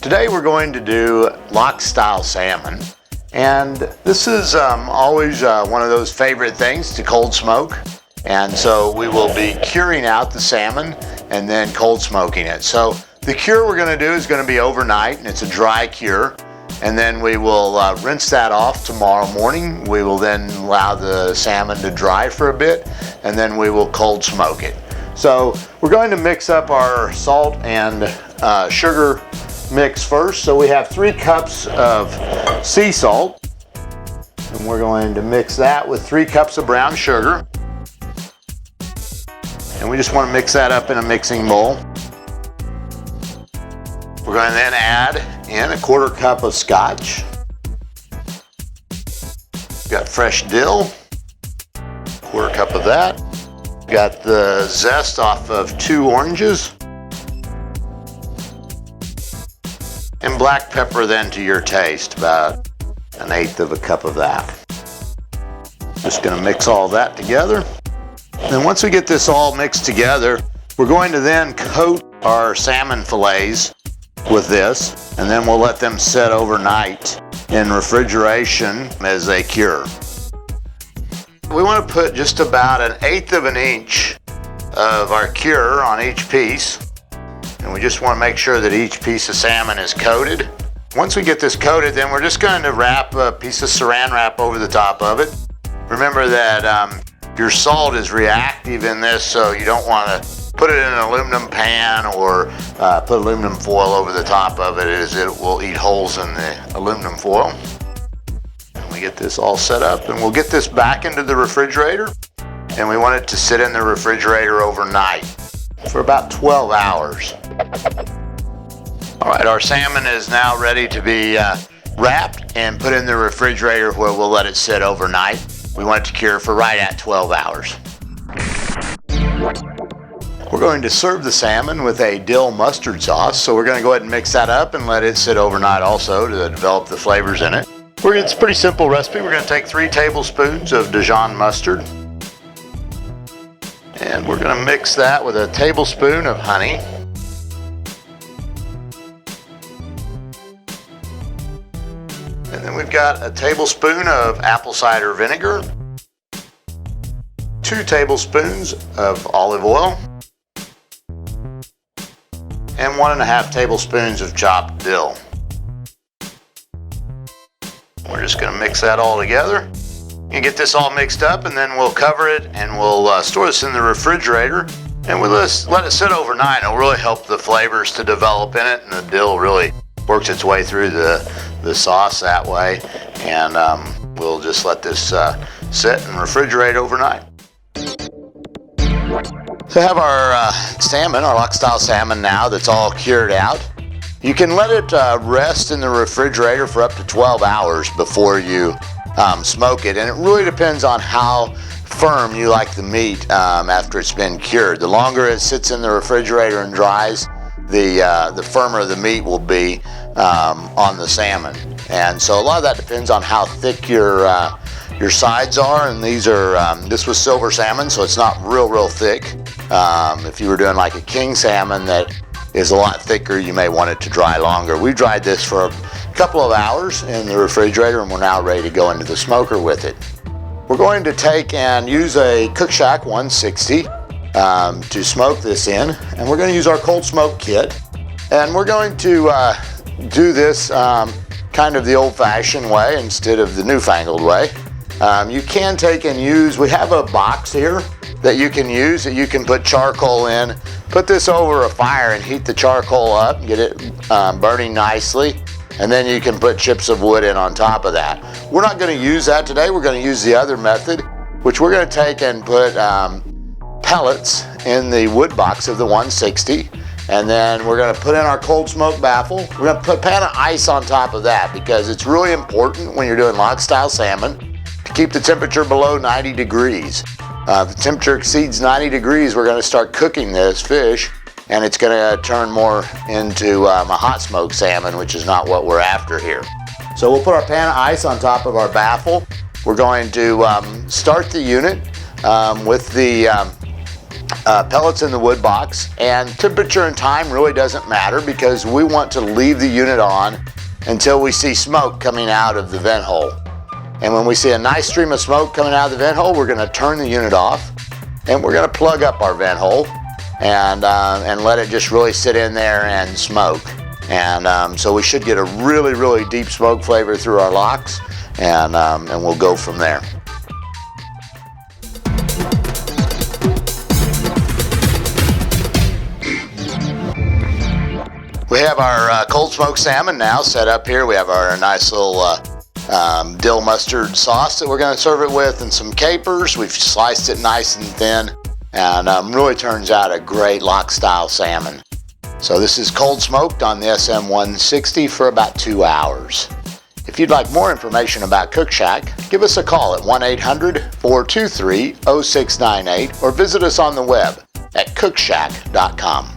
Today we're going to do lock style salmon, and this is always one of those favorite things to cold smoke. And so we will be curing out the salmon and then cold smoking it. So the cure we're going to do is going to be overnight, and it's a dry cure. And then we will rinse that off tomorrow morning. We will then allow the salmon to dry for a bit, and then we will cold smoke it. So we're going to mix up our salt and sugar mix first. So we have 3 cups of sea salt, and we're going to mix that with 3 cups of brown sugar. And we just want to mix that up in a mixing bowl. We're going to then add in a 1/4 cup of scotch. Got fresh dill, 1/4 cup of that. Got the zest off of 2 oranges. And black pepper then to your taste, about 1/8 cup of that. Just gonna mix all that together. And once we get this all mixed together, we're going to then coat our salmon fillets with this, and then we'll let them sit overnight in refrigeration as a cure. We want to put just about 1/8 of an inch of our cure on each piece, and we just want to make sure that each piece of salmon is coated. Once we get this coated, then we're just going to wrap a piece of saran wrap over the top of it. Remember that your salt is reactive in this, so you don't want to put it in an aluminum pan or put aluminum foil over the top of it, as it will eat holes in the aluminum foil. And we get this all set up, and we'll get this back into the refrigerator, and we want it to sit in the refrigerator overnight for about 12 hours. All right, our salmon is now ready to be wrapped and put in the refrigerator, where we'll let it sit overnight. We want it to cure for right at 12 hours. We're going to serve the salmon with a dill mustard sauce, so we're going to go ahead and mix that up and let it sit overnight also to develop the flavors in it. It's a pretty simple recipe. We're going to take 3 tablespoons of Dijon mustard, and we're going to mix that with a tablespoon of honey. And then we've got a tablespoon of apple cider vinegar, 2 tablespoons of olive oil, and 1.5 tablespoons of chopped dill. We're just going to mix that all together and get this all mixed up, and then we'll cover it and we'll store this in the refrigerator, and we'll just let it sit overnight. It'll really help the flavors to develop in it, and the dill really works its way through the sauce that way. And we'll just let this sit and refrigerate overnight. So have our salmon, our lock style salmon now that's all cured out. You can let it rest in the refrigerator for up to 12 hours before you smoke it, and it really depends on how firm you like the meat after it's been cured. The longer it sits in the refrigerator and dries, the firmer the meat will be on the salmon. And so a lot of that depends on how thick your sides are, and these are this was silver salmon, so it's not real thick. If you were doing like a king salmon that is a lot thicker, you may want it to dry longer. We dried this for a couple of hours in the refrigerator, and we're now ready to go into the smoker with it. We're going to take and use a Cookshack 160 to smoke this in, and we're going to use our cold smoke kit, and we're going to do this kind of the old-fashioned way instead of the newfangled way. You can take and use, we have a box here that you can use, that you can put charcoal in, put this over a fire and heat the charcoal up, get it burning nicely, and then you can put chips of wood in on top of that. We're not going to use that today. We're going to use the other method, which we're going to take and put pellets in the wood box of the 160, and then we're going to put in our cold smoke baffle. We're going to put a pan of ice on top of that, because it's really important when you're doing lock style salmon to keep the temperature below 90 degrees. If the temperature exceeds 90 degrees, we're going to start cooking this fish, and it's going to turn more into a hot smoked salmon, which is not what we're after here. So we'll put our pan of ice on top of our baffle. We're going to start the unit with the pellets in the wood box, and temperature and time really doesn't matter because we want to leave the unit on until we see smoke coming out of the vent hole. And when we see a nice stream of smoke coming out of the vent hole, we're going to turn the unit off and we're going to plug up our vent hole and let it just really sit in there and smoke. And so we should get a really, really deep smoke flavor through our locks, and we'll go from there. We have our cold smoked salmon now set up here. We have our nice little dill mustard sauce that we're going to serve it with, and some capers. We've sliced it nice and thin, and really turns out a great lock style salmon. So this is cold smoked on the SM160 for about 2 hours. If you'd like more information about Cookshack, give us a call at 1-800-423-0698 or visit us on the web at cookshack.com.